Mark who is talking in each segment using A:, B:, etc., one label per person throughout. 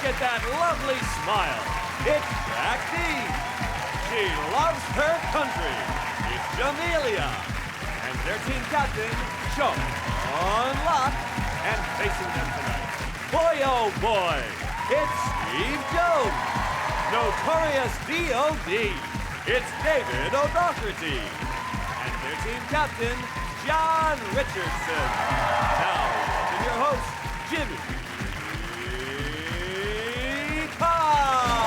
A: at that lovely smile. It's Jackie. She loves her country. It's Jamelia. And their team captain, Sean Locke. And facing them tonight, boy oh boy, it's Steve Jones. Notorious D.O.D. It's David O'Doherty. And their team captain, John Richardson. Now, welcome your host, Jimmy Carr.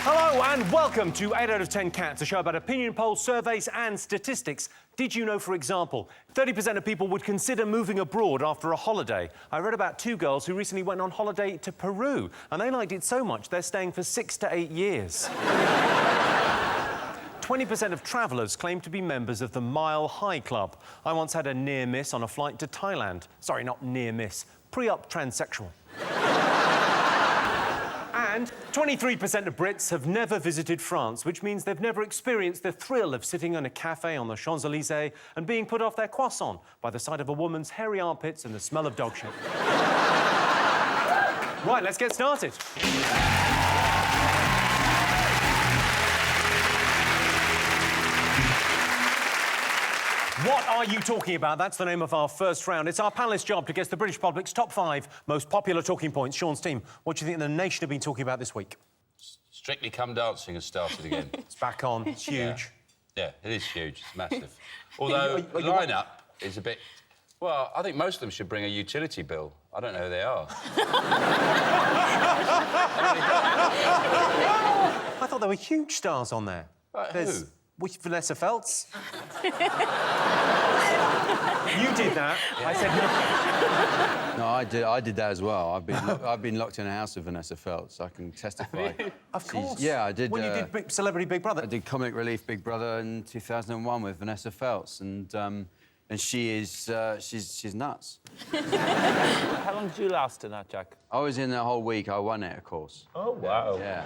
B: Hello and welcome to 8 out of 10 Cats, a show about opinion polls, surveys and statistics. Did you know, for example, 30% of people would consider moving abroad after a holiday? I read about two girls who recently went on holiday to Peru, and they liked it so much they're staying for 6 to 8 years. 20% of travellers claim to be members of the Mile High Club. I once had a near miss on a flight to Thailand. Sorry, not near miss, pre-op transsexual. And 23% of Brits have never visited France, which means they've never experienced the thrill of sitting in a cafe on the Champs-Élysées and being put off their croissant by the sight of a woman's hairy armpits and the smell of dog shit. Right, let's get started. What are you talking about? That's the name of our first round. It's our panellists' job to guess the British public's top 5 most popular talking points. Sean's team, what do you think the nation have been talking about this week?
C: Strictly Come Dancing has started again.
B: It's back on. It's huge.
C: Yeah, it is huge. It's massive. Although the line-up is a bit... Well, I think most of them should bring a utility bill. I don't know who they are.
B: I thought there were huge stars on there.
C: Who?
B: With Vanessa Feltz. You did that. Yeah. I said no.
D: No, I did that as well. I've been locked in a house with Vanessa Feltz. I can testify.
B: Of course.
D: Yeah, I did.
B: When you did Celebrity Big Brother.
D: I did Comic Relief Big Brother in 2001 with Vanessa Feltz, and she is she's nuts.
E: How long did you last in that, Jack?
D: I was in the whole week. I won it, of course.
E: Oh wow.
D: Yeah.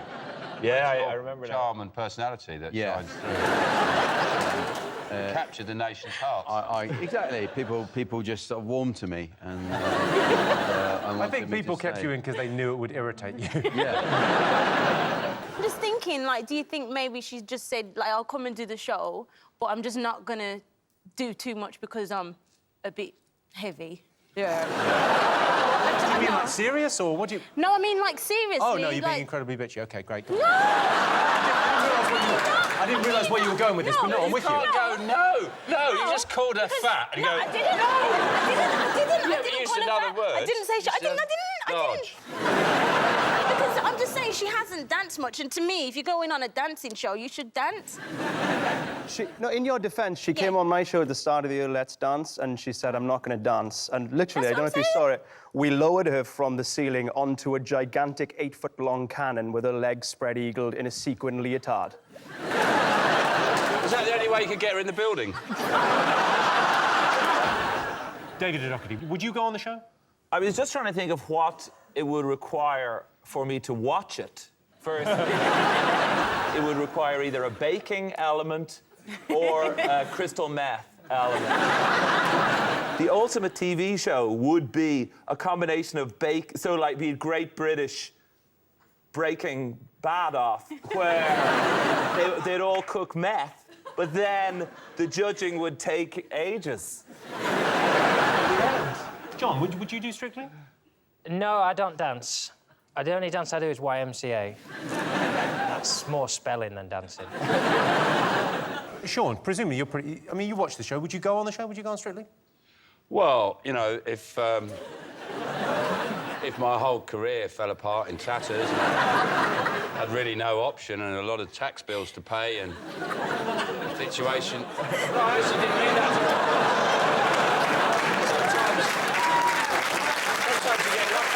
E: Yeah, I remember that.
C: Charm and personality that shines through. Captured the nation's heart.
D: Exactly. People just sort of warmed to me, and
B: I think people kept you in because they knew it would irritate you.
D: Yeah.
F: I'm just thinking, like, do you think maybe she's just said, like, I'll come and do the show, but I'm just not gonna do too much because I'm a bit heavy. Yeah.
B: Do you mean like serious, or what do you...
F: No, I mean, like, seriously.
B: Oh, no, you're
F: like...
B: being incredibly bitchy. OK, great.
F: No!
B: I didn't realise where you were going with this, but no, I'm with you.
C: No, you just called her fat and
F: no,
C: go...
F: I didn't. No, I didn't
C: used
F: call her
C: another
F: fat.
C: word.
F: I didn't say... I didn't. Because I'm just saying she hasn't danced much, and to me, if you're going on a dancing show, you should dance.
G: No, in your defence, she came on my show at the start of the year, Let's Dance, and she said, I'm not going to dance. And literally, I don't know if you saw it, we lowered her from the ceiling onto a gigantic 8-foot-long cannon with her legs spread-eagled in a sequin leotard.
C: Was that the only way you could get her in the building?
B: David O'Doherty, would you go on the show?
E: I was just trying to think of what it would require for me to watch it. First, it would require either a baking element or a crystal meth element. The ultimate TV show would be a combination of so like the Great British Breaking Bad Off, where they'd all cook meth, but then the judging would take ages.
B: John, would you do Strictly?
H: No, I don't dance. The only dance I do is YMCA. That's more spelling than dancing.
B: Sean, presumably you're pretty... I mean, you watch the show. Would you go on the show? Would you go on Strictly?
C: Well, you know, if my whole career fell apart in tatters and I had really no option and a lot of tax bills to pay and situation... No, I actually didn't mean that. Sometimes you get lucky.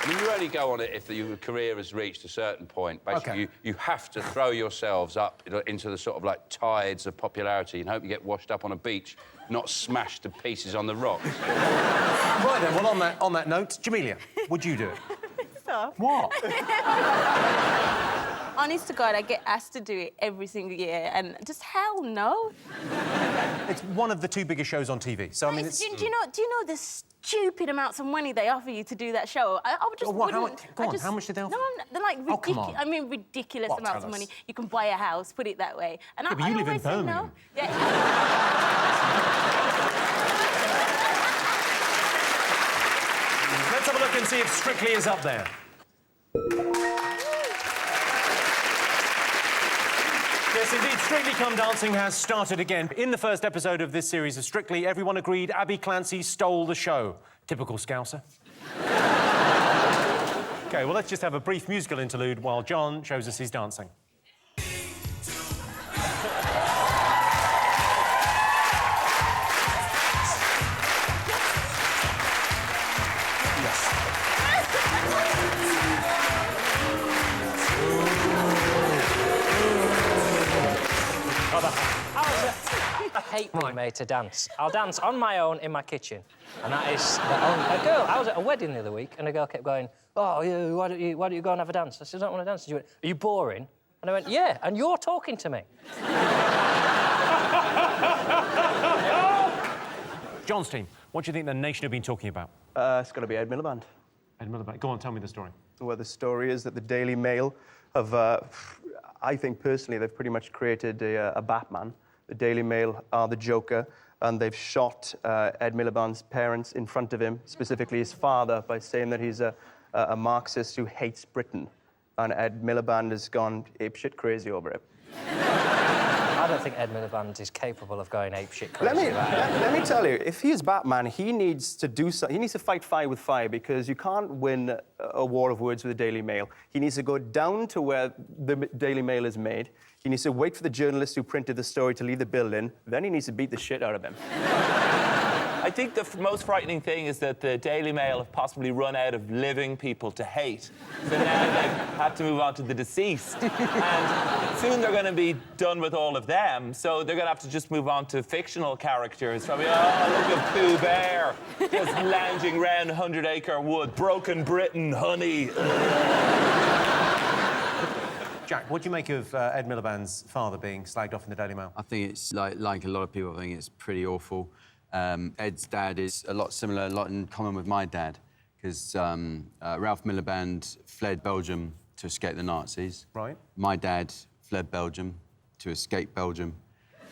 C: I mean, you only go on it if your career has reached a certain point. Basically, you have to throw yourselves up into the sort of, like, tides of popularity and hope you get washed up on a beach, not smashed to pieces on the rocks.
B: Right, then, well, on that note, Jamelia, would you do it?
F: So.
B: What?
F: honest to God, I get asked to do it every single year, and just hell no.
B: It's one of the 2 biggest shows on TV, so I mean, it's...
F: Do you know the stupid amounts of money they offer you to do that show? I just
B: What,
F: wouldn't...
B: how much did they offer?
F: No, they're like
B: Oh, come
F: ridiculous.
B: on.
F: I mean, ridiculous
B: What,
F: amounts
B: tell
F: of
B: us.
F: money. You can buy a house, put it that way. And
B: Yeah, but you live in
F: always say no.
B: Birmingham.
F: Yeah.
B: Let's have a look and see if Strictly is up there. Yes, indeed, Strictly Come Dancing has started again. In the first episode of this series of Strictly, everyone agreed Abby Clancy stole the show. Typical Scouser. OK, well, let's just have a brief musical interlude while John shows us his dancing.
H: I hate being made to dance. I'll dance on my own in my kitchen, and that is the only... A girl, I was at a wedding the other week, and a girl kept going, "Oh, yeah, why don't you go and have a dance?" I said, "I don't want to dance." And she went, "Are you boring?" And I went, "Yeah, and you're talking to me."
B: John's team, what do you think the nation have been talking about?
G: It's got to be Ed Miliband.
B: Ed Miliband. Go on, tell me the story.
G: Well, the story is that the Daily Mail have, I think personally, they've pretty much created a Batman. The Daily Mail are the Joker, and they've shot Ed Miliband's parents in front of him, specifically his father, by saying that he's a Marxist who hates Britain. And Ed Miliband has gone apeshit crazy over it.
H: I don't think Ed Miliband is capable of going apeshit crazy.
G: Let me tell you, if he is Batman, he needs to do something. He needs to fight fire with fire, because you can't win a war of words with the Daily Mail. He needs to go down to where the Daily Mail is made. He needs to wait for the journalist who printed the story to leave the building. Then he needs to beat the shit out of him.
E: I think the most frightening thing is that the Daily Mail have possibly run out of living people to hate. So now they've had to move on to the deceased. And soon they're going to be done with all of them, so they're going to have to just move on to fictional characters. Probably, oh, look at Pooh Bear, just lounging round 100 Acre Wood, broken Britain, honey.
B: Jack, what do you make of Ed Miliband's father being slagged off in the Daily Mail?
D: I think it's like a lot of people. I think it's pretty awful. Ed's dad is a lot similar, a lot in common with my dad, because Ralph Miliband fled Belgium to escape the Nazis.
B: Right.
D: My dad fled Belgium to escape Belgium.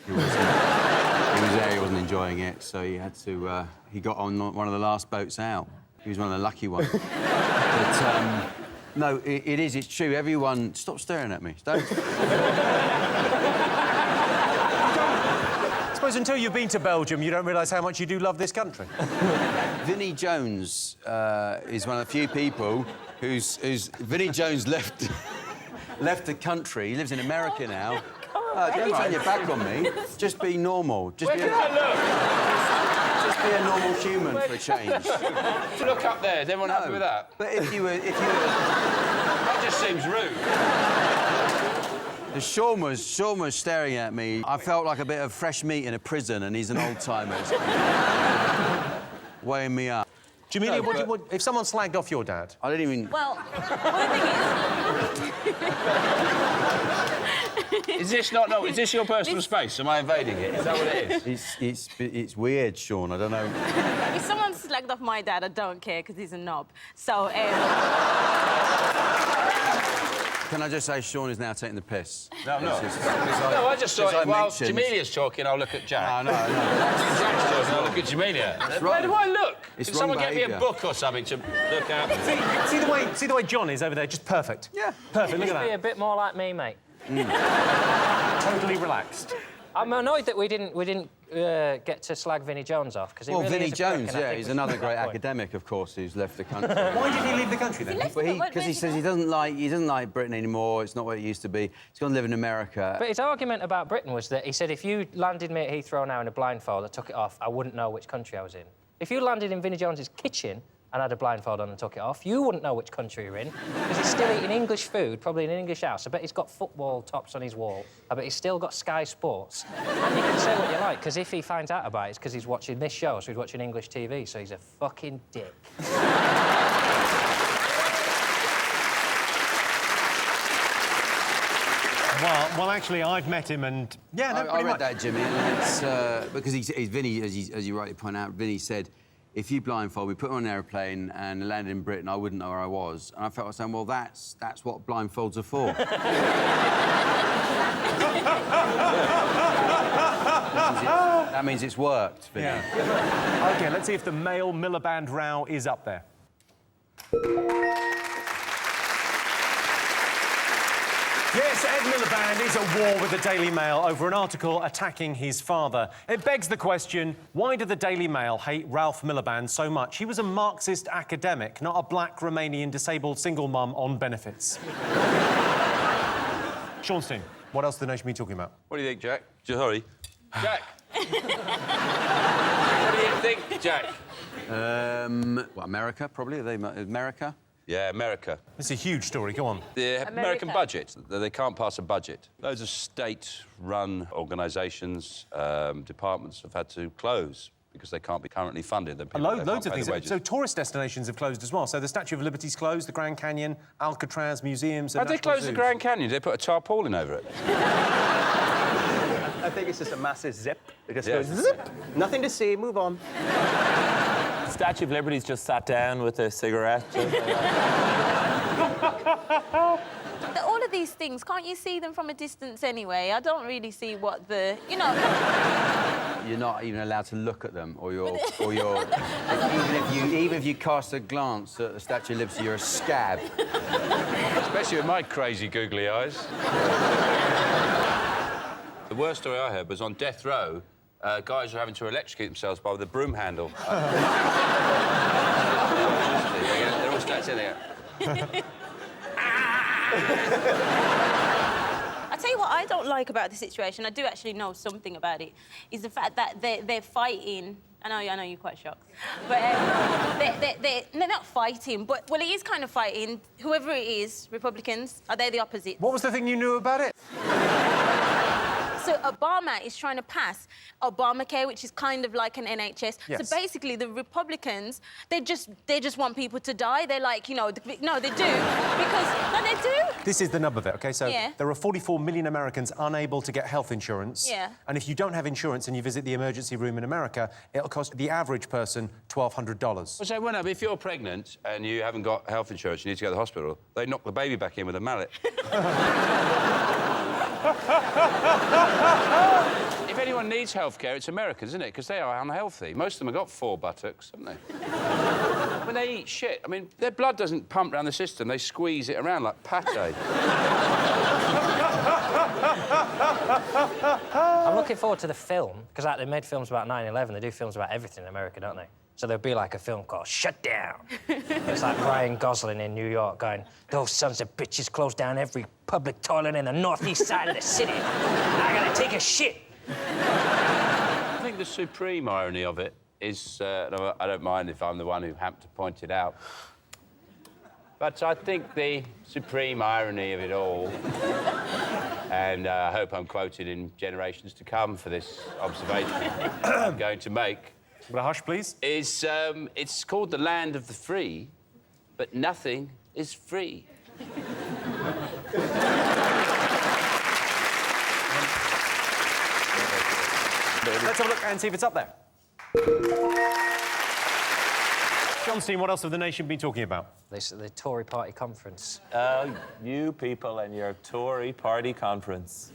D: He was there, he wasn't enjoying it, so he had to... he got on one of the last boats out. He was one of the lucky ones. But, no, it is, it's true. Everyone... Stop staring at me. Don't...
B: I suppose until you've been to Belgium, you don't realise how much you do love this country.
D: Vinnie Jones is one of the few people who's Vinnie Jones left the country. He lives in America now. Don't turn your back on me. Just be normal. Just be a normal human for a change.
C: Look up there. Is everyone happy with that?
D: But if you were...
C: That just seems rude.
D: Sean was staring at me. I felt like a bit of fresh meat in a prison, and he's an old-timer. Weighing me up.
B: Jamelia, what, if someone slagged off your dad...
D: I didn't even...
F: Well, one thing
C: Is this not... No, is this your personal space? Am I invading it? Is that what it is?
D: It's weird, Sean. I don't know.
F: if someone slagged off my dad, I don't care, because he's a knob. So,
D: Can I just say Sean is now taking the piss?
C: No, no. No, I just thought, while Jamelia's talking, I'll look at Jack.
D: No.
C: Jack's talking, I'll look at Jamelia. Where do I look?
D: It's
C: Can someone
D: wrong
C: get me a
D: behaviour.
C: book or something to look at?
B: See the way John is over there, just perfect.
D: Yeah.
B: Perfect, look at
H: Be a
B: that.
H: bit more like me, mate.
B: Totally relaxed.
H: I'm annoyed that we didn't get to slag Vinnie Jones off, because
D: Well,
H: really
D: Vinnie
H: is a prick,
D: Jones,
H: and I
D: yeah,
H: think
D: he's
H: we
D: another
H: should
D: great
H: make that point.
D: academic, of course, who's left the country.
B: Why did he leave the country then?
D: Because he says he doesn't like Britain anymore. It's not what it used to be. He's going to live in America.
H: But his argument about Britain was that he said if you landed me at Heathrow now in a blindfold, I took it off, I wouldn't know which country I was in. If you landed in Vinnie Jones's kitchen and had a blindfold on and took it off, you wouldn't know which country you're in, because he's still eating English food, probably in an English house. I bet he's got football tops on his wall. I bet he's still got Sky Sports. And you can say what you like, because if he finds out about it, it's because he's watching this show, so he's watching English TV, so he's a fucking dick.
B: Well, actually, I've met him, and yeah, no,
D: I
B: pretty
D: read
B: much.
D: that, Jimmy, and it's because Vinny, as you rightly point out, Vinny said, if you blindfold me, put me on an aeroplane and landed in Britain, I wouldn't know where I was. And I felt like saying, well, that's what blindfolds are for. That means it's worked, Vinny.
B: Yeah. OK, let's see if the male Miliband row is up there. Yes, Ed Miliband is at war with the Daily Mail over an article attacking his father. It begs the question, why did the Daily Mail hate Ralph Miliband so much? He was a Marxist academic, not a black Romanian disabled single mum on benefits. Seanstein, what else has the nation been talking about?
C: What do you think, Jack? Sorry. Jack! What do you think, Jack?
D: What, America, probably? Are they America?
C: Yeah, America.
B: It's a huge story, go on.
C: The American budget. They can't pass a budget. Loads of state-run organisations, departments have had to close because they can't be currently funded.
B: Loads of things. So tourist destinations have closed as well. So the Statue of Liberty's closed, the Grand Canyon, Alcatraz, museums...
C: How'd they close the Grand Canyon? Did they put a tarpaulin over it?
G: I think it's just a massive zip. It just goes zip. Nothing to see, move on.
E: The Statue of Liberty's just sat down with a cigarette.
F: All of these things, can't you see them from a distance anyway? I don't really see what the... You know...
D: You're not even allowed to look at them, or you're even if you cast a glance at the Statue of Liberty, you're a scab.
C: Especially with my crazy googly eyes. The worst story I heard was on death row, guys are having to electrocute themselves by the broom handle. They're all stacked in there.
F: I tell you what I don't like about the situation, I do actually know something about it, is the fact that they're fighting. I know you're quite shocked. But they're not fighting, but, well, it is kind of fighting. Whoever it is, Republicans, are they the opposite?
B: What was the thing you knew about it?
F: So Obama is trying to pass Obamacare, which is kind of like an NHS.
B: Yes.
F: So basically, the Republicans, they just want people to die. They're like, you know, no, they do. Because, no, they do.
B: This is the nub of it, OK? So
F: Yeah.
B: there are 44 million Americans unable to get health insurance.
F: Yeah.
B: And if you don't have insurance and you visit the emergency room in America, it'll cost the average person $1,200.
C: So, well, no, but if you're pregnant and you haven't got health insurance, you need to go to the hospital, they knock the baby back in with a mallet. If anyone needs healthcare, it's Americans, isn't it? Because they are unhealthy. Most of them have got 4 buttocks, haven't they? When they eat shit, I mean, their blood doesn't pump around the system. They squeeze it around like pate.
H: I'm looking forward to the film, because like, they made films about 9/11. They do films about everything in America, don't they? So there'll be like a film called Shut Down. It's like Ryan Gosling in New York going, those sons of bitches closed down every public toilet in the northeast side of the city. I gotta take a shit.
C: I think the supreme irony of it is, no, I don't mind if I'm the one who happened to point it out, but I think the supreme irony of it all, and I hope I'm quoted in generations to come for this observation I'm going to make,
B: Will I hush, please?
C: is it's called the land of the free, but nothing is free.
B: Let's have a look and see if it's up there. Johnstein, what else have the nation been talking about?
H: The Tory party conference.
E: You people and your Tory party conference.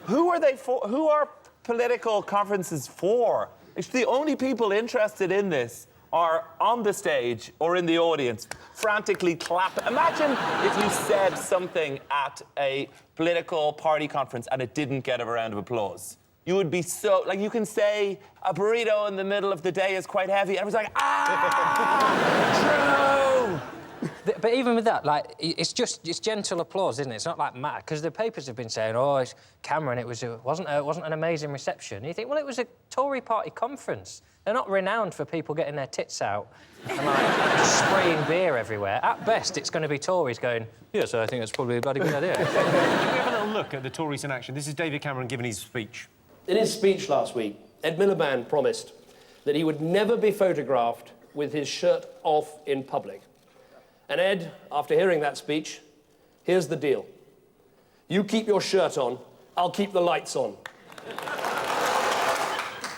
E: Who are they for? Who are political conferences for? It's the only people interested in this are on the stage or in the audience, frantically clapping. Imagine if you said something at a political party conference and it didn't get a round of applause. You would be so... Like, you can say a burrito in the middle of the day is quite heavy. Everyone's like, ah, true!
H: But even with that, like, it's gentle applause, isn't it? It's not like mad, because the papers have been saying, oh, it's Cameron, it wasn't an amazing reception. And you think, well, it was a Tory party conference. They're not renowned for people getting their tits out and, like, spraying beer everywhere. At best, it's going to be Tories going, yes, I think that's probably a bloody good idea.
B: Can we have a little look at the Tories in action? This is David Cameron giving his speech.
I: In his speech last week, Ed Miliband promised that he would never be photographed with his shirt off in public. And Ed, after hearing that speech, here's the deal. You keep your shirt on, I'll keep the lights on.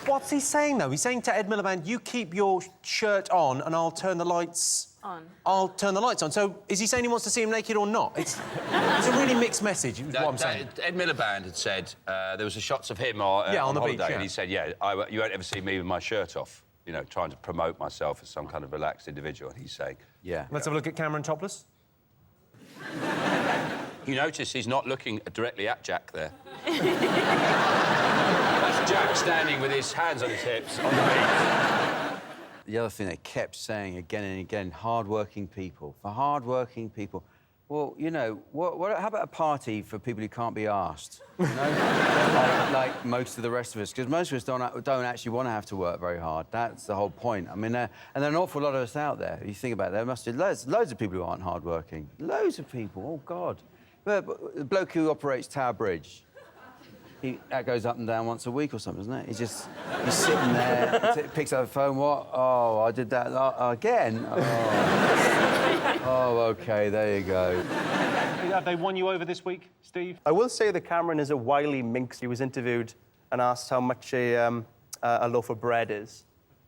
B: What's he saying, though? He's saying to Ed Miliband, you keep your shirt on and I'll turn the lights...
F: On.
B: I'll turn the lights on. So, is he saying he wants to see him naked or not? It's a really mixed message, is what I'm saying.
C: Ed Miliband had said there was shots of him on
B: the
C: holiday,
B: beach, yeah.
C: and he said, you won't ever see me with my shirt off, you know, trying to promote myself as some kind of relaxed individual. And he's saying...
D: Yeah.
B: Let's have a look at Cameron topless.
C: You notice he's not looking directly at Jack there. That's Jack standing with his hands on his hips on the beach.
D: The other thing they kept saying again and again, hard-working people. For hard-working people. Well, you know, how about a party for people who can't be asked? You know? like most of the rest of us. Because most of us don't actually want to have to work very hard. That's the whole point. I mean, and there are an awful lot of us out there. You think about it, there must be loads of people who aren't hard-working. Loads of people, oh, God. But the bloke who operates Tower Bridge, that goes up and down once a week or something, isn't it? He's sitting there, picks up the phone, what? Oh, I did that again? Oh, OK, there you go.
B: Have they won you over this week, Steve?
G: I will say that Cameron is a wily minx. He was interviewed and asked how much a loaf of bread is.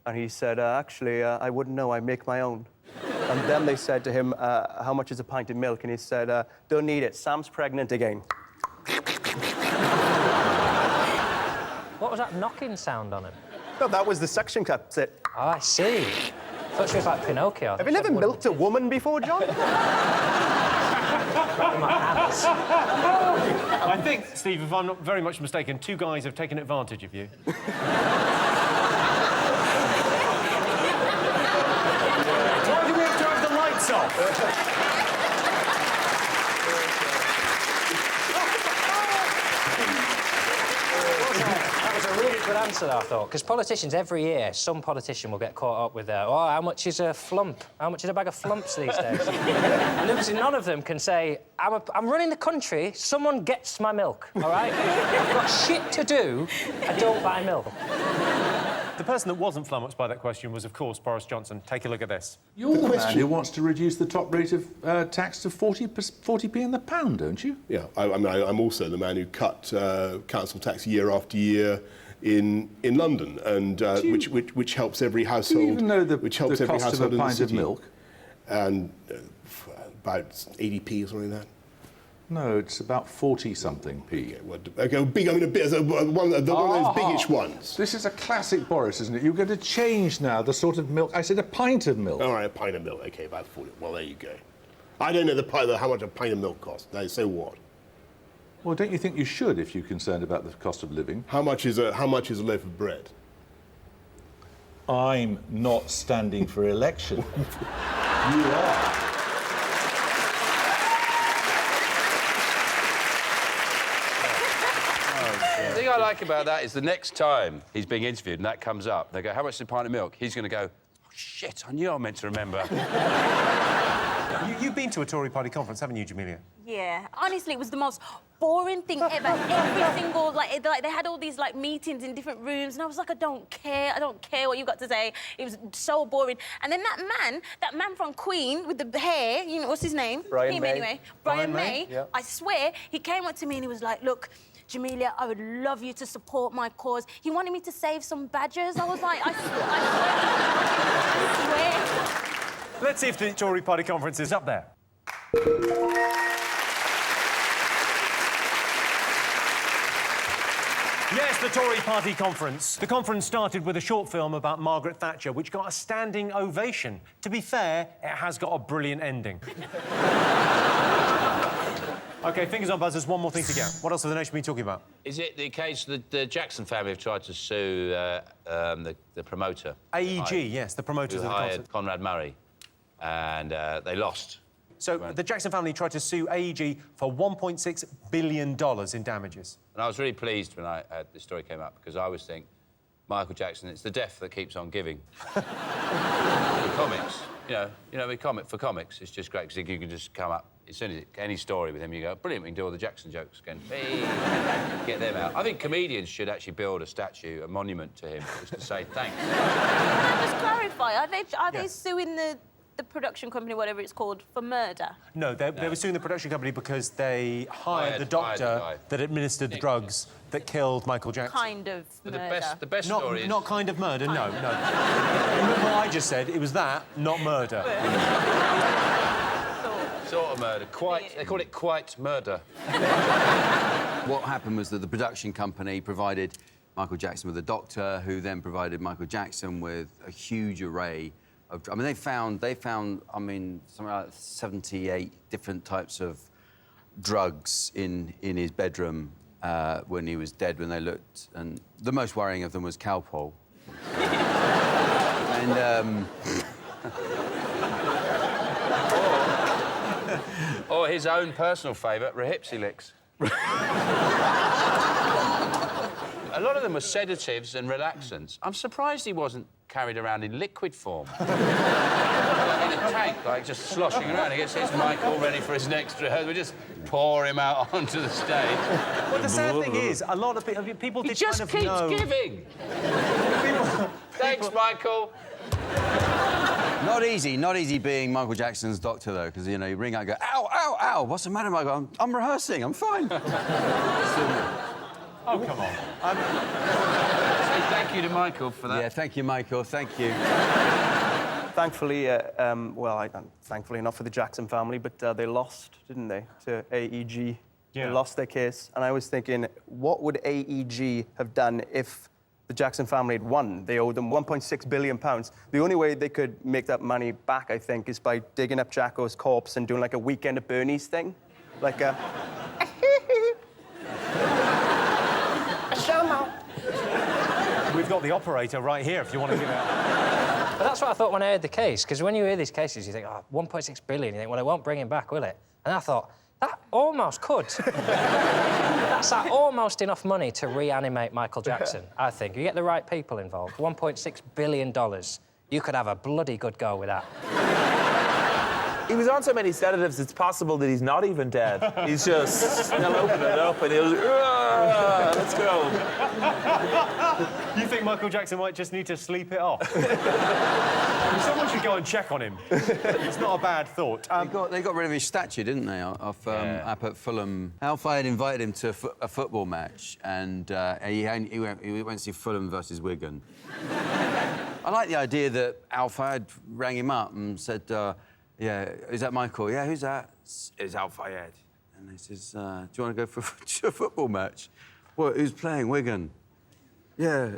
G: And he said, actually, I wouldn't know, I make my own. And then they said to him, how much is a pint of milk? And he said, don't need it, Sam's pregnant again.
H: What was that knocking sound on him?
G: No, that was the suction cup. That's it.
H: Oh, I see. I thought she was like Pinocchio.
G: Have you never milked a woman before, John?
H: In my hands.
B: I think, Steve, if I'm not very much mistaken, two guys have taken advantage of you. Why do we have to have the lights off?
H: That was a really good answer, I thought, because politicians, every year, some politician will get caught up with, how much is a flump? How much is a bag of flumps these days? And obviously none of them can say, I'm running the country, someone gets my milk, all right? I've got shit to do, I don't buy milk.
B: The person that wasn't flummoxed by that question was, of course, Boris Johnson. Take a look at this.
J: You're the man who wants to reduce the top rate of tax to 40p in the pound, don't you?
K: Yeah, I'm also the man who cut council tax year after year in London, and which helps every household.
J: Do you even know the
K: which helps every
J: cost
K: household
J: of a
K: in the
J: pint of
K: city.
J: milk?
K: And about 80p or something like that.
J: No, it's about 40-something-p.
K: Okay, one of those biggish ones.
J: This is a classic Boris, isn't it? You're going to change now the sort of milk. I said a pint of milk.
K: All right, a pint of milk. Okay, about 40. Well, there you go. I don't know how much a pint of milk costs. No, so what?
J: Well, don't you think you should if you're concerned about the cost of living?
K: How much is a loaf of bread?
J: I'm not standing for election. You are.
C: The thing I like about that is the next time he's being interviewed and that comes up, they go, how much is a pint of milk? He's going to go, oh, shit, I knew I meant to remember.
B: You've been to a Tory party conference, haven't you, Jamelia?
F: Yeah. Honestly, it was the most boring thing ever. Every single, they had all these, meetings in different rooms, and I was like, I don't care what you've got to say. It was so boring. And then that man from Queen with the hair, you know, what's his name?
G: Brian May.
F: Anyway. Brian May.
G: Yeah.
F: I swear, he came up to me and he was like, look, Jamelia, I would love you to support my cause. He wanted me to save some badgers. I was like, I swear.
B: Let's see if the Tory party conference is up there. Yes, the Tory party conference. The conference started with a short film about Margaret Thatcher, which got a standing ovation. To be fair, it has got a brilliant ending. OK, fingers on buzzers, one more thing to go. What else have the nation been talking about?
C: Is it the case that the Jackson family have tried to sue the promoter?
B: AEG, yes, the promoters
C: who
B: of the
C: hired
B: concert.
C: Conrad Murray, and they lost.
B: So the Jackson family tried to sue AEG for $1.6 billion in damages.
C: And I was really pleased when this story came up, because I always think, Michael Jackson, it's the deaf that keeps on giving. For comics, for comics, it's just great, because you can just come up, as soon as any story with him, you go, brilliant, we can do all the Jackson jokes again. Hey, get them out. I think comedians should actually build a statue, a monument to him, just to say thanks.
F: Can I just clarify, are they suing the the production company, whatever it's called, for murder?
B: No, they were suing the production company because they hired the doctor that administered the drugs that killed Michael Jackson.
F: Kind of murder.
C: The best
B: Not,
C: story is...
B: not kind of murder, no. Remember what I just said? It was that, not murder.
C: Sort of murder. They call it quite murder.
D: What happened was that the production company provided Michael Jackson with a doctor, who then provided Michael Jackson with a huge array of... I mean, they found, I mean, something like 78 different types of drugs in his bedroom when he was dead, when they looked. And the most worrying of them was Calpol. And...
C: Or his own personal favourite, Rehipsylix. A lot of them were sedatives and relaxants. I'm surprised he wasn't carried around in liquid form. In a tank, like, just sloshing around. He gets his Michael ready for his next rehearsal. We just pour him out onto the stage.
B: Well, the sad thing is, a lot of people did
C: just
B: kind of
C: keeps giving. Thanks, Michael.
D: Not easy being Michael Jackson's doctor, though, because, you know, you ring out and go, ow, ow, ow, what's the matter, Michael? I'm rehearsing, I'm fine.
B: Oh, come on.
C: Say thank you to Michael for that.
D: Yeah, thank you, Michael, thank you.
G: Thankfully, thankfully not for the Jackson family, but they lost, didn't they, to AEG?
B: Yeah.
G: They lost their case. And I was thinking, what would AEG have done if the Jackson family had won? They owed them £1.6 billion. The only way they could make that money back, I think, is by digging up Jacko's corpse and doing, like, a Weekend at Bernie's thing. Like a...
B: We've got the operator right here, if you want to give it...
H: But that's what I thought when I heard the case, because when you hear these cases, you think, oh, 1.6 billion, you think, well, it won't bring him back, will it? And I thought, that almost could. That's almost enough money to reanimate Michael Jackson, I think. You get the right people involved. $1.6 billion. You could have a bloody good go with that.
E: He was on so many sedatives, it's possible that he's not even dead. He's just... They'll open it up and he'll... Let's go.
B: You think Michael Jackson might just need to sleep it off? Someone should go and check on him. It's not a bad thought.
D: They got rid of his statue, didn't they, up at Fulham. Alfie had invited him to a football match, and he went to see Fulham versus Wigan. I like the idea that Alfie had rang him up and said, yeah, is that Michael? Yeah, who's that? It's Alfie. And he says, do you want to go to a football match? What, who's playing? Wigan? Yeah.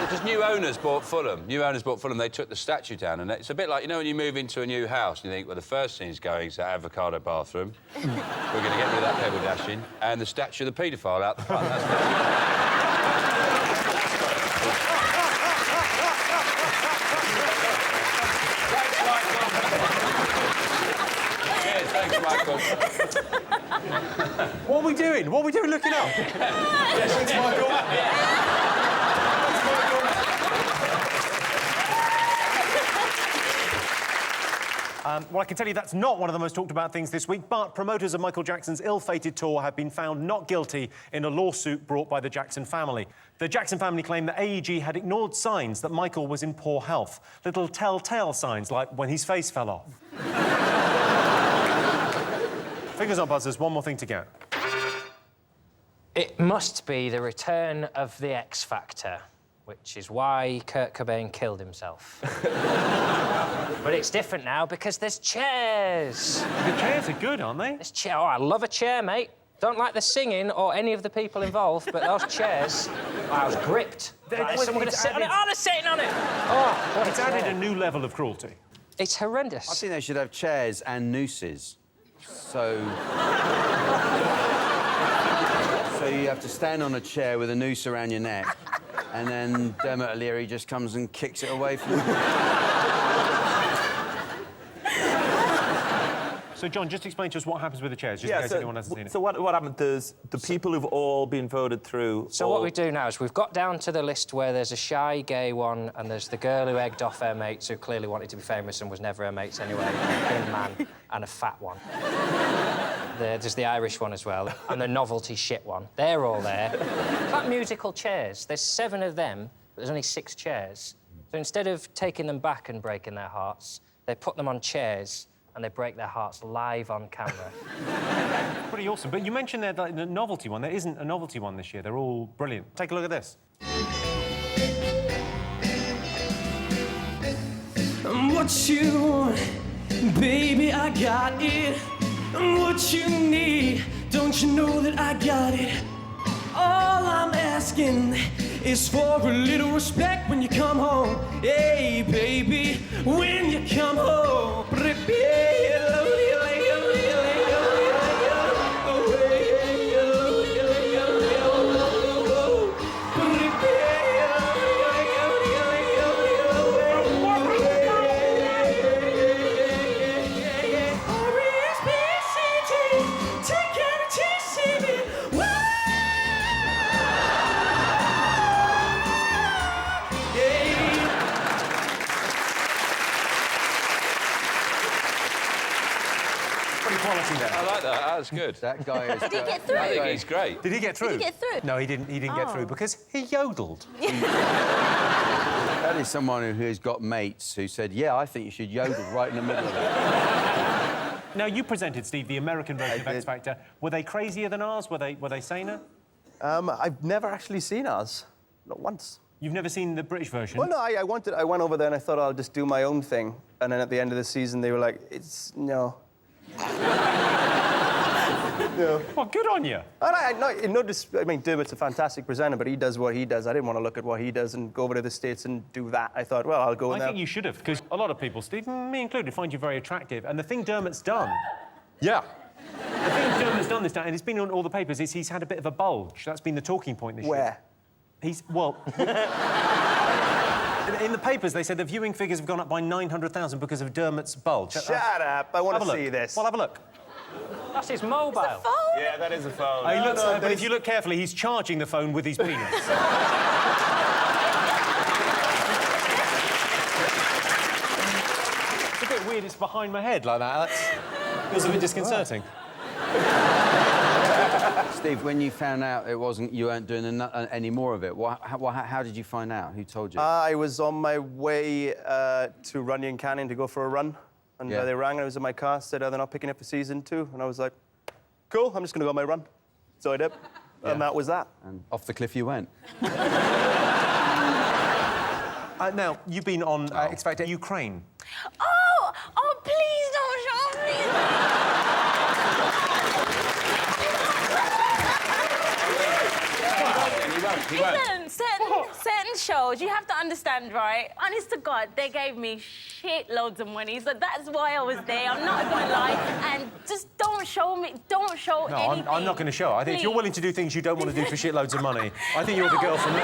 C: Because new owners bought Fulham. They took the statue down, and it's a bit like, you know, when you move into a new house and you think, well, the first thing is going is that avocado bathroom. We're going to get rid of that pebble dashing, and the statue of the paedophile out the front. That's Thanks, Michael.
B: What are we doing? What are we doing looking up? Yes, thanks, Michael. Well, I can tell you that's not one of the most talked about things this week, but promoters of Michael Jackson's ill-fated tour have been found not guilty in a lawsuit brought by the Jackson family. The Jackson family claim that AEG had ignored signs that Michael was in poor health. Little telltale signs, like when his face fell off. Fingers on buzzers, one more thing to go.
H: It must be the return of the X Factor, which is why Kurt Cobain killed himself. But it's different now because there's chairs.
B: The chairs are good, aren't they?
H: Oh, I love a chair, mate. Don't like the singing or any of the people involved, but those chairs, I was gripped. Is someone going to sit on it? Oh, they're sitting on it! Oh, what
B: it's added a new level of cruelty.
H: It's horrendous.
D: I think they should have chairs and nooses. So you have to stand on a chair with a noose around your neck, and then Dermot O'Leary just comes and kicks it away from you.
B: So, John, just explain to us what happens with the chairs, just in case anyone hasn't seen it.
E: So what happened is the people who've all been voted through...
H: So what we do now is we've got down to the list where there's a shy gay one and there's the girl who egged off her mates who clearly wanted to be famous and was never her mates anyway, a thin man, and a fat one. There's the Irish one as well, and the novelty shit one. They're all there. It's like musical chairs. There's 7 of them, but there's only 6 chairs. So instead of taking them back and breaking their hearts, they put them on chairs and they break their hearts live on camera.
B: Pretty awesome. But you mentioned there the novelty one. There isn't a novelty one this year. They're all brilliant. Take a look at this.
L: What you want, baby, I got it. What you need, don't you know that I got it? All I'm asking is for a little respect when you come home. Hey, baby, when you come home.
C: I like that. That was good.
D: That guy is...
F: Did he get through?
C: I think he's great.
B: Did he get through?
F: Did he get through?
B: No, he didn't get through because he yodeled.
D: That is someone who's got mates who said, yeah, I think you should yodel right in the middle of that.
B: Now, you presented, Steve, the American version of
G: did.
B: X Factor. Were they crazier than ours? Were they saner?
G: I've never actually seen ours. Not once.
B: You've never seen the British version?
G: Well, no, I went over there and I thought I'll just do my own thing. And then at the end of the season, they were like, no. No.
B: Well, good on you.
G: I mean, Dermot's a fantastic presenter, but he does what he does. I didn't want to look at what he does and go over to the States and do that. I thought, well, I'll go in there.
B: I think you should have, because a lot of people, Steve, me included, find you very attractive. And the thing Dermot's done...
D: Yeah.
B: The thing Dermot's done this time, and it's been on all the papers, is he's had a bit of a bulge. That's been the talking point this year.
G: Where?
B: Well... In the papers, they said the viewing figures have gone up by 900,000 because of Dermot's bulge.
G: Shut up. I want to see this.
B: Well, have a look.
H: That's his mobile.
F: It's a phone?
I: Yeah, that is a phone.
B: But if you look carefully, he's charging the phone with his penis. It's a bit weird it's behind my head like that. That feels a bit disconcerting.
D: Steve, when you found out you weren't doing any more of it, how did you find out? Who told you?
G: I was on my way to Runyon Canyon to go for a run. And they rang and I was in my car, said, they're not picking up for season 2. And I was like, cool, I'm just going to go on my run. So I did. And that was that.
D: And off the cliff you went.
B: Now, you've been on X Factor Ukraine.
F: Oh, please don't show me. Listen, certain shows, you have to understand, right? Honest to God, they gave me shitloads of money, so that's why I was there. I'm not going to lie, and just don't show me, don't show anything.
B: No, I'm not going to show. I think if you're willing to do things you don't want to do for shitloads of money, I think you're the girl for me.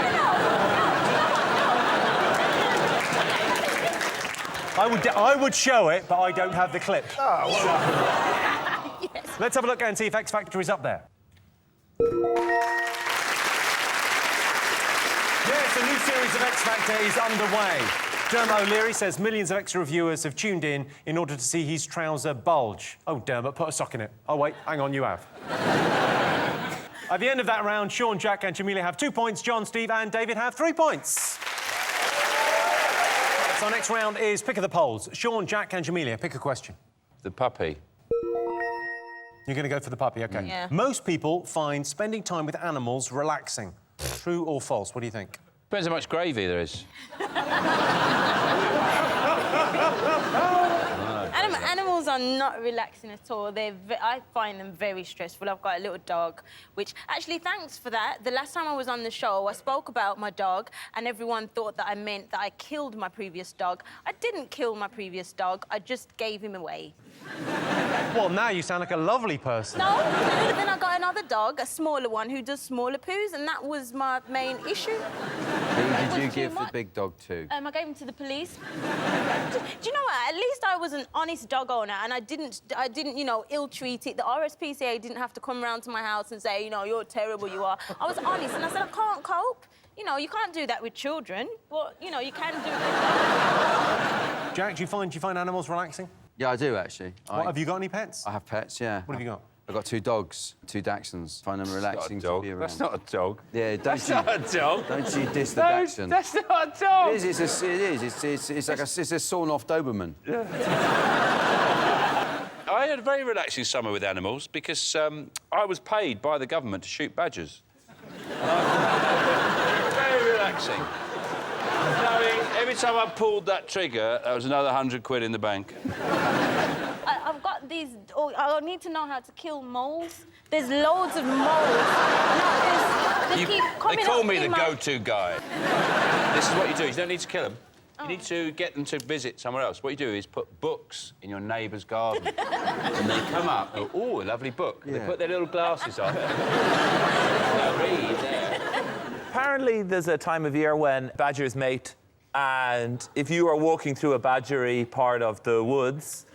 B: I would show it, but I don't have the clip.
G: Oh, well.
F: Yes.
B: Let's have a look and see if X Factor is up there. Yes, a new series of X Factor is underway. Dermot O'Leary says millions of extra viewers have tuned in order to see his trouser bulge. Oh, Dermot, put a sock in it. Oh, wait, hang on, you have. At the end of that round, Sean, Jack and Jamelia have 2 points. John, Steve and David have 3 points. So our next round is Pick of the Polls. Sean, Jack and Jamelia, pick a question.
C: The puppy.
B: You're going to go for the puppy, OK.
F: Yeah.
B: Most people find spending time with animals relaxing. True or false? What do you think?
C: Depends how much gravy there is.
F: Animals are not relaxing at all. I find them very stressful. I've got a little dog, which actually, thanks for that. The last time I was on the show, I spoke about my dog, and everyone thought that I meant that I killed my previous dog. I didn't kill my previous dog. I just gave him away.
B: Well, now you sound like a lovely person.
F: No, then I got another dog, a smaller one, who does smaller poos, and that was my main issue.
D: Who did you give the big dog to?
F: I gave him to the police. Do you know what? At least I was an honest dog owner, and I didn't, you know, ill-treat it. The RSPCA didn't have to come round to my house and say, you know, you're terrible, you are. I was honest, and I said, I can't cope. You know, you can't do that with children, but, you know, you can do it.
B: Jack, do you find animals relaxing?
D: Yeah, I do, actually.
B: Have you got any pets?
D: I have pets, yeah.
B: What have you got?
D: I've got 2 dogs, 2 Dachshunds. Find them relaxing to be around.
C: That's not a dog.
D: Yeah,
C: That's not a dog.
D: Don't you diss the Dachshund.
C: That's not a dog.
D: It is. It's like a sawn-off Doberman.
C: Yeah. I had a very relaxing summer with animals because I was paid by the government to shoot badgers. Very relaxing. Knowing every time I pulled that trigger, there was another 100 quid in the bank.
F: I've got these... Oh, I need to know how to kill moles. There's loads of moles. They keep coming
C: They call
F: up
C: me the
F: in my-
C: go-to guy. This is what you do. You don't need to kill them. You need to get them to visit somewhere else. What you do is put books in your neighbour's garden. And they come up, oh, a lovely book.
D: Yeah.
C: They put their little glasses on. They'll read there.
E: Apparently, there's a time of year when badgers mate, and if you are walking through a badgery part of the woods,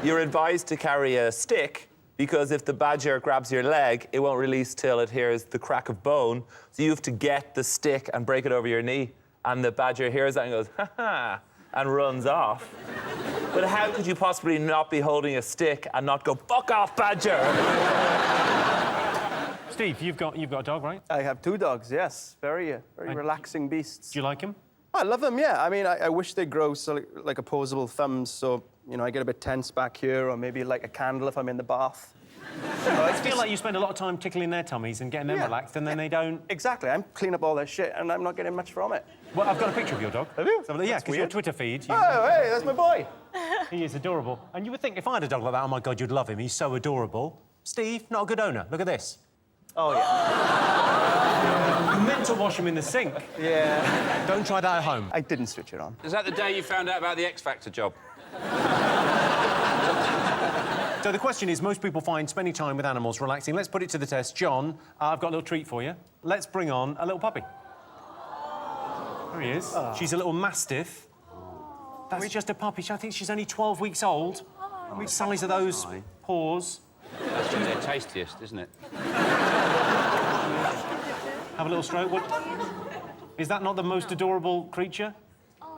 E: you're advised to carry a stick, because if the badger grabs your leg, it won't release till it hears the crack of bone. So you have to get the stick and break it over your knee. And the badger hears that and goes, ha-ha, and runs off. But how could you possibly not be holding a stick and not go, fuck off, badger?
B: Steve, you've got a dog, right?
G: I have 2 dogs, yes. Very relaxing beasts.
B: Do you like him?
G: I love them, yeah. I mean, I wish they grow like opposable thumbs, so, you know, I get a bit tense back here, or maybe like a candle if I'm in the bath.
B: I feel like you spend a lot of time tickling their tummies and getting them relaxed, and then they don't...
G: Exactly. I'm cleaning up all their shit, and I'm not getting much from it.
B: Well, I've got a picture of your dog.
G: Have you?
B: So, yeah, because your Twitter feed...
G: Oh, hey, that's my boy.
B: He is adorable. And you would think if I had a dog like that, oh, my God, you'd love him. He's so adorable. Steve, not a good owner. Look at this.
G: Oh, yeah.
B: You meant to wash him in the sink.
G: Yeah.
B: Don't try that at home.
G: I didn't switch it on.
C: Is that the day you found out about the X Factor job?
B: So the question is, most people find spending time with animals relaxing. Let's put it to the test. John, I've got a little treat for you. Let's bring on a little puppy. There he is. Oh. She's a little mastiff. That's just a puppy. I think she's only 12 weeks old. Oh, which size are those paws?
C: That's just their tastiest, isn't it?
B: Have a little stroke. What? Is that not the most adorable creature?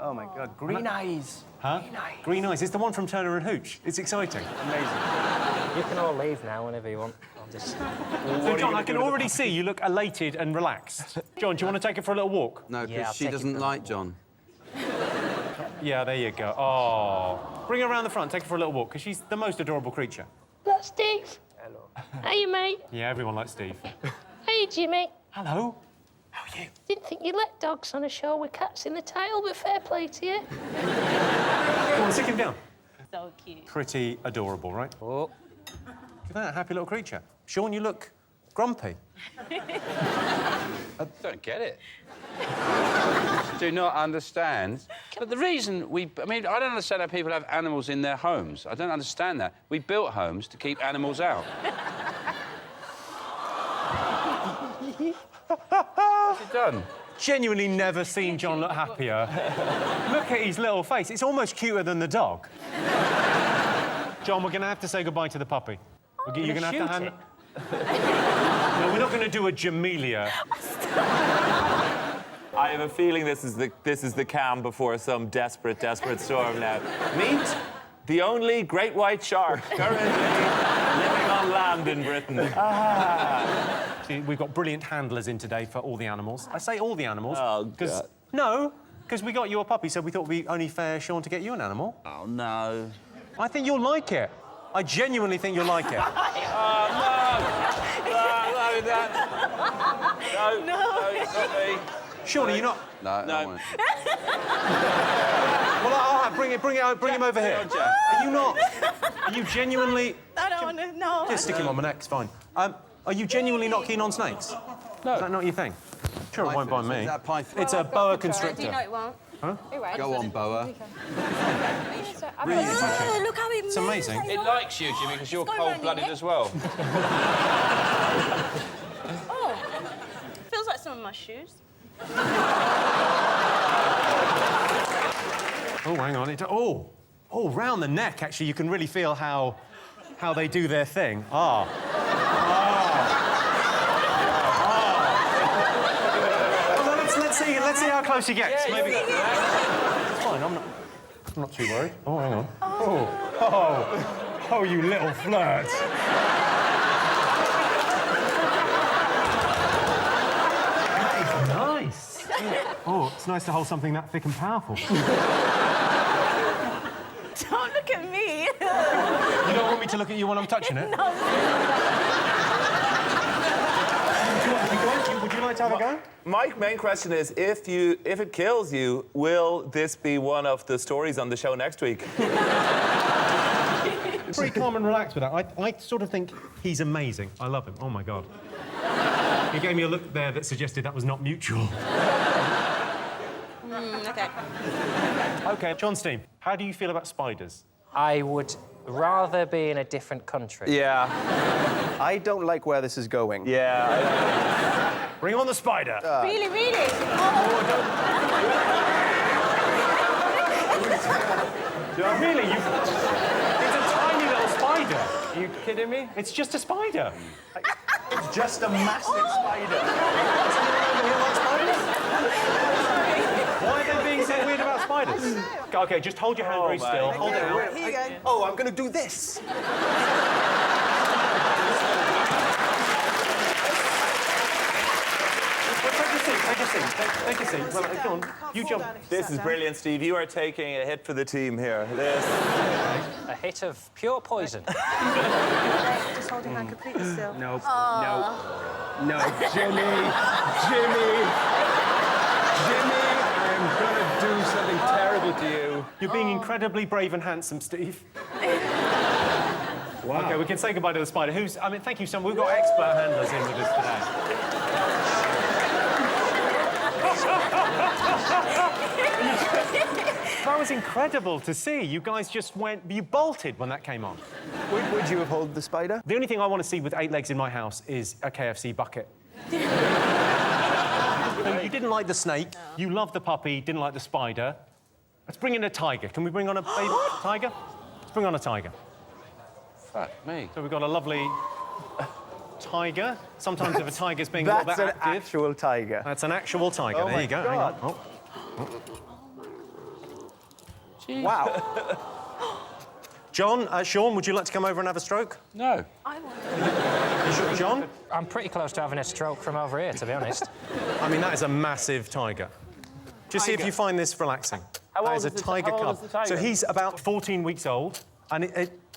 G: Oh, my God. Green eyes.
B: Huh?
G: Green eyes.
B: Green eyes. It's the one from Turner and Hooch. It's exciting.
G: Amazing.
H: You can all leave now whenever you want. I'll just...
B: So, John, I can already see you look elated and relaxed. John, do you want to take her for a little walk?
D: No, because she doesn't like John.
B: Yeah, there you go. Oh. Bring her around the front, take her for a little walk, because she's the most adorable creature.
M: That's Steve. Hello. Hey, mate.
B: Yeah, everyone likes Steve.
M: Hey, Jimmy.
B: Hello. How are you?
M: Didn't think you'd let dogs on a show with cats in the title, but fair play to you.
B: Go on, stick him down.
F: So cute.
B: Pretty adorable, right? Oh. Look at that happy little creature. Sean, you look grumpy.
C: I don't get it. Do not understand. But the reason I mean, I don't understand how people have animals in their homes. I don't understand that. We built homes to keep animals out. What's he done?
B: Genuinely never seen John look happier. Look at his little face. It's almost cuter than the dog. John, we're going to have to say goodbye to the puppy. You're going to have to hand... No, we're not going to do a Jamelia.
E: I have a feeling this is the calm before some desperate storm now. Meet the only great white shark currently living on land in Britain.
B: See, we've got brilliant handlers in today for all the animals. I say all the animals.
E: Oh, God.
B: No, because we got you a puppy, so we thought it would be only fair, Sean, to get you an animal.
E: Oh, no.
B: I think you'll like it. I genuinely think you'll like it.
C: Oh, no! No, not me.
B: Sean, are you not?
D: No, I don't want it.
B: Well, I'll bring him over here. Are you not? Are you genuinely...
F: I don't want to know.
B: Just stick him on my neck, it's fine. Are you genuinely not keen on snakes? No. Is that not your thing? Sure, it won't bite me.
D: Is that python?
B: It's a boa constrictor.
F: Do you know it won't?
B: Huh?
D: Go on, boa.
B: Really touching.
F: Look how it moves.
B: It's amazing.
C: It likes you, Jimmy, because you're cold-blooded as well.
F: Oh, feels like some of my shoes.
B: Oh, hang on. Oh, round the neck, actually, you can really feel how they do their thing. Well, let's see how close he gets. Maybe. It's fine. I'm not too worried. Oh, hang on. Oh, you little flirt. Nice. Oh, it's nice to hold something that thick and powerful.
F: Don't look at me.
B: You don't want me to look at you when I'm touching it?
F: No.
B: Would you like to have a go?
E: My main question is, if it kills you, will this be one of the stories on the show next week?
B: Pretty calm and relaxed with that. I sort of think he's amazing. I love him. Oh, my God. He gave me a look there that suggested that was not mutual.
F: Okay.
B: OK, John Steen, how do you feel about spiders?
H: I would rather be in a different country.
E: Yeah.
G: I don't like where this is going.
E: Yeah.
B: Bring on the spider.
F: Really, really?
B: Really? It's a tiny little spider. Are you kidding me? It's just a spider.
G: It's just a massive spider.
B: Why are they being so weird about spiders? OK, just hold your hand very still. Hold it out.
G: Here you go. Oh, I'm going to do this.
B: Take a seat. Well, come on. You jump.
E: This is brilliant, Steve. You are taking a hit for the team here.
H: A hit of pure poison.
N: Just hold your hand completely still.
G: No, no, Jimmy, I'm gonna do something terrible to you.
B: You're being incredibly brave and handsome, Steve. Wow. OK, we can say goodbye to the spider. Thank you so much. We've got expert handlers in with us today. That was incredible to see. You guys just you bolted when that came on.
G: Would you have held the spider?
B: The only thing I want to see with 8 legs in my house is a KFC bucket. You didn't like the snake, you loved the puppy, didn't like the spider. Let's bring in a tiger. Can we bring on a baby tiger? Let's bring on a tiger.
C: Fuck me.
B: So we've got a lovely tiger. Sometimes if a tiger's being a little bit active...
G: That's an actual tiger.
B: That's an actual tiger.
G: Oh
B: there you go. Hang on. Oh.
G: Wow.
B: John, Sean, would you like to come over and have a stroke?
C: No.
F: I want
B: You sure, John?
H: I'm pretty close to having a stroke from over here, to be honest.
B: I mean, that is a massive tiger. Just see if you find this relaxing.
E: How
B: That
E: old
B: is a
E: is the-
B: tiger
E: how old
B: cub.
E: is the tiger?
B: So he's about 14 weeks old, and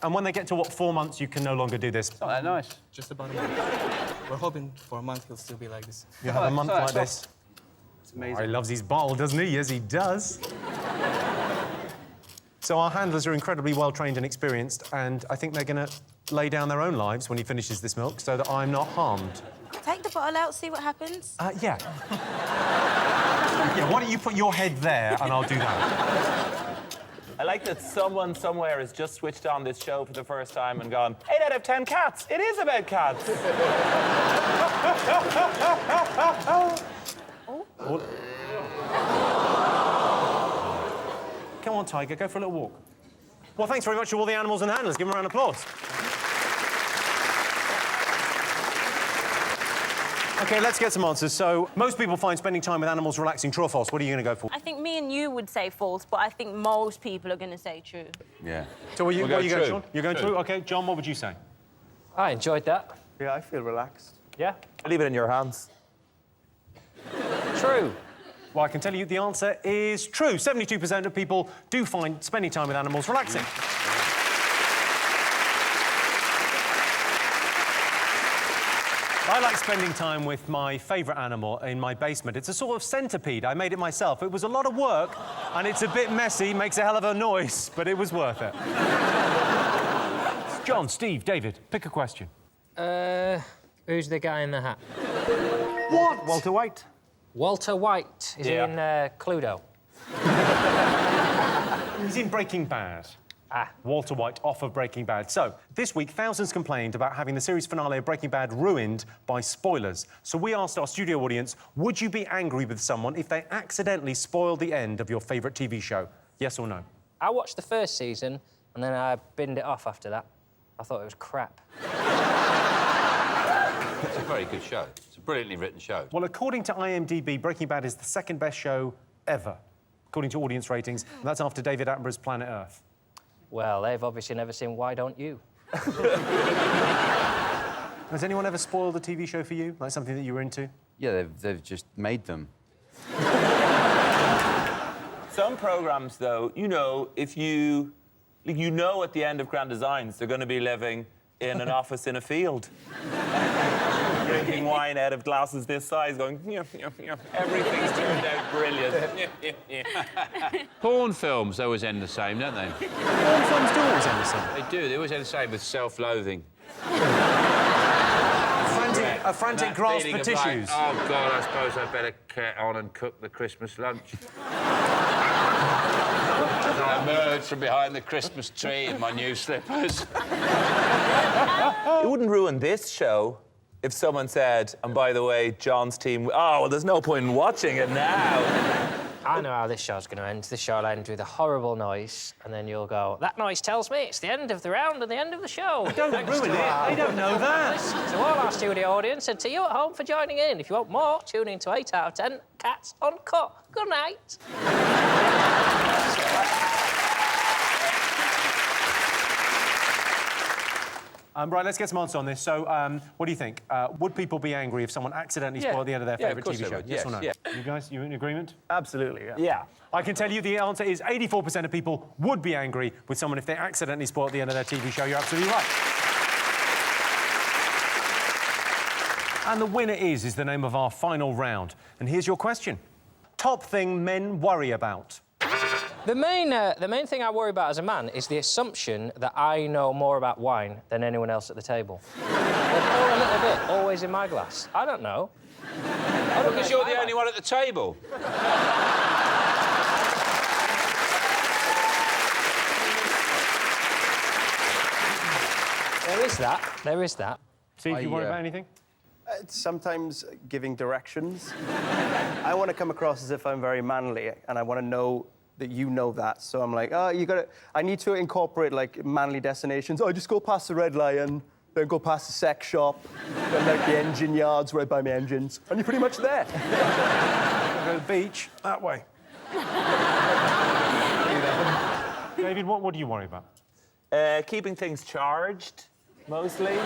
B: when they get to, 4 months, you can no longer do this.
C: Not that nice.
N: Just about a month. We're hoping for a month he'll still be like this.
B: You have a month like this.
G: It's amazing.
B: Oh, he loves his bottle, doesn't he? Yes, he does. So our handlers are incredibly well-trained and experienced, and I think they're going to lay down their own lives when he finishes this milk so that I'm not harmed.
F: Take the bottle out, see what happens.
B: Yeah. Yeah, why don't you put your head there and I'll do that.
E: I like that someone somewhere has just switched on this show for the first time and gone, 8 out of 10 cats. It is about cats.
B: Come on, Tiger, go for a little walk. Well, thanks very much to all the animals and handlers. Give them a round of applause. OK, let's get some answers. So, most people find spending time with animals relaxing. True or false? What are you going to go for?
F: I think me and you would say false, but I think most people are going to say true.
C: Yeah.
B: So, what are you
C: We'll go
B: going,
C: true.
B: Sean? You're going true? OK, John, what would you say?
H: I enjoyed that.
G: Yeah, I feel relaxed.
H: Yeah?
E: I leave it in your hands.
H: True.
B: Well, I can tell you the answer is true. 72% of people do find spending time with animals relaxing. I like spending time with my favourite animal in my basement. It's a sort of centipede. I made it myself. It was a lot of work, and it's a bit messy, makes a hell of a noise, but it was worth it. John, Steve, David, pick a question.
H: Who's the guy in the hat?
G: What? Walter White.
H: Walter White is in Cluedo.
B: He's in Breaking Bad. Walter White off of Breaking Bad. So, this week, thousands complained about having the series finale of Breaking Bad ruined by spoilers. So we asked our studio audience, would you be angry with someone if they accidentally spoiled the end of your favourite TV show? Yes or no?
H: I watched the first season, and then I binned it off after that. I thought it was crap.
C: It's a very good show. It's a brilliantly written show.
B: Well, according to IMDb, Breaking Bad is the second best show ever, according to audience ratings, and that's after David Attenborough's Planet Earth.
H: Well, they've obviously never seen Why Don't You?
B: Has anyone ever spoiled a TV show for you? Like something that you were into?
D: Yeah, they've just made them.
E: Some programmes, though, you know, if you... You know at the end of Grand Designs they're going to be living in an office in a field. Drinking wine out of glasses this size, going... Everything's turned out brilliant.
C: Porn films, they always end the same, don't they?
B: Porn films do always end the same.
C: They do. They always end the same with self-loathing.
B: A frantic grasp for tissues.
C: Like, oh, God, I suppose I'd better get on and cook the Christmas lunch. As I emerge from behind the Christmas tree in my new slippers.
E: It wouldn't ruin this show if someone said, and by the way, John's team... Oh, well, there's no point in watching it now.
H: I know how this show's going to end. This show will end with a horrible noise, and then you'll go, that noise tells me it's the end of the round and the end of the show.
B: Don't ruin it. They don't know that.
H: Listen to all our studio audience and to you at home for joining in. If you want more, tune in to 8 out of 10 Cats Uncut. Good night.
B: Right, let's get some answers on this. So, what do you think? Would people be angry if someone accidentally spoiled the end of their favourite TV show? Yes or no?
C: Yeah.
B: You guys, you in agreement?
G: Absolutely, yeah.
E: Yeah.
B: I can tell you the answer is 84% of people would be angry with someone if they accidentally spoiled the end of their TV show. You're absolutely right. And the winner is the name of our final round. And here's your question. Top thing men worry about.
H: The main thing I worry about as a man is the assumption that I know more about wine than anyone else at the table. They pour a little bit always in my glass. I don't know.
C: Because you're the only one at the table.
H: There is that. There is that.
B: See if you worry about anything?
G: Sometimes giving directions. I want to come across as if I'm very manly, and I want to know that you know that. So I'm like, oh, I need to incorporate, like, manly destinations. Oh, just go past the Red Lion, then go past the sex shop, then, like, the engine yards where I buy my engines, and you're pretty much there.
B: Go to the beach, that way. David, what do you worry about?
E: Keeping things charged, mostly.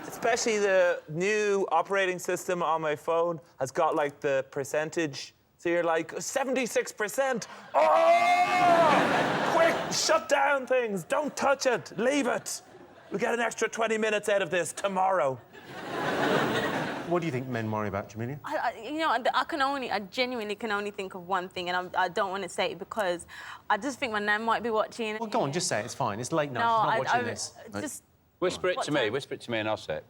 E: Especially the new operating system on my phone has got, like, the percentage. So you're like, 76%. Oh! Quick, shut down things. Don't touch it. Leave it. We'll get an extra 20 minutes out of this tomorrow.
B: What do you think men worry about, Jamelia?
F: I genuinely can only think of one thing, and I don't want to say it because I just think my nan might be watching.
B: Well, go on, just say it. It's fine. It's late night.
F: No,
B: She's not watching this.
F: Just...
C: Whisper it to me. Whisper it to me and I'll say it.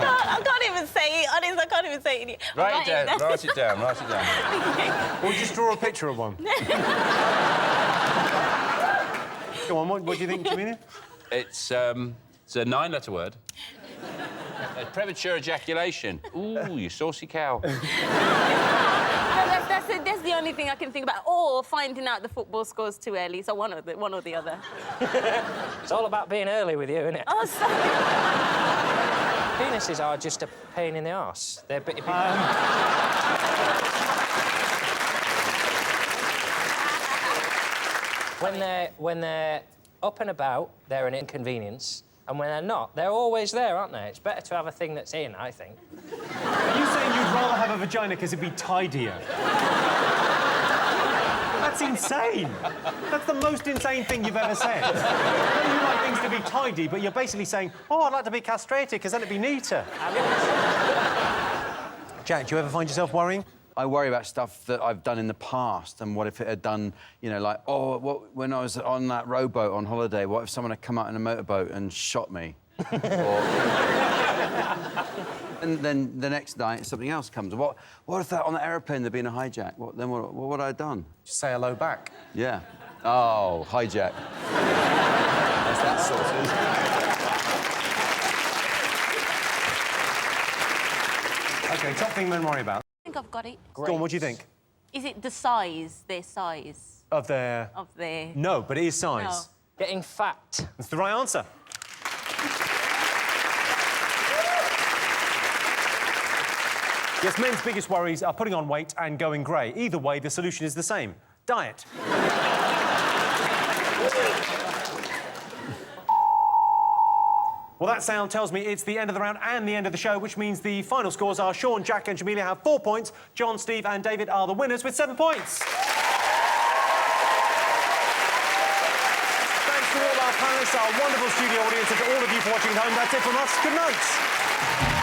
F: I can't even say it. Honestly, I can't even say it.
C: Write it down. Write it down. Write it down.
B: Or just draw a picture of one. Go on, what do you think, Jamelia?
C: It's a 9-letter word. Premature ejaculation. Ooh, you saucy cow.
F: That's the only thing I can think about. Or finding out the football scores too early. So one or the other.
H: It's all about being early with you, isn't it?
F: Oh, sorry.
H: Penises are just a pain in the arse. They're bitty people. When they're up and about, they're an inconvenience. And when they're not, they're always there, aren't they? It's better to have a thing that's in, I think.
B: Are you saying you'd rather have a vagina because it'd be tidier? That's insane. That's the most insane thing you've ever said. You like things to be tidy, but you're basically saying, oh, I'd like to be castrated because then it'd be neater. Jack, do you ever find yourself worrying?
D: I worry about stuff that I've done in the past, and what if it had done, you know, like, when I was on that rowboat on holiday, what if someone had come out in a motorboat and shot me? And then the next night, something else comes. What if that on the aeroplane there'd been a hijack? What would I have done?
B: Just say hello back.
D: Yeah. Oh, hijack. That's that sorted.
B: OK, top thing men worry about.
F: I think I've got it.
B: Go on, what do you think?
F: Is it the size, their size?
B: Of their...
F: Of their...
B: No, but it is size.
F: No.
H: Getting fat.
B: That's the right answer. Yes, men's biggest worries are putting on weight and going grey. Either way, the solution is the same. Diet. Well, that sound tells me it's the end of the round and the end of the show, which means the final scores are Sean, Jack and Jamelia have 4 points. John, Steve and David are the winners with 7 points. Thanks to all our panellists, our wonderful studio audience, and to all of you for watching at home. That's it from us. Good night.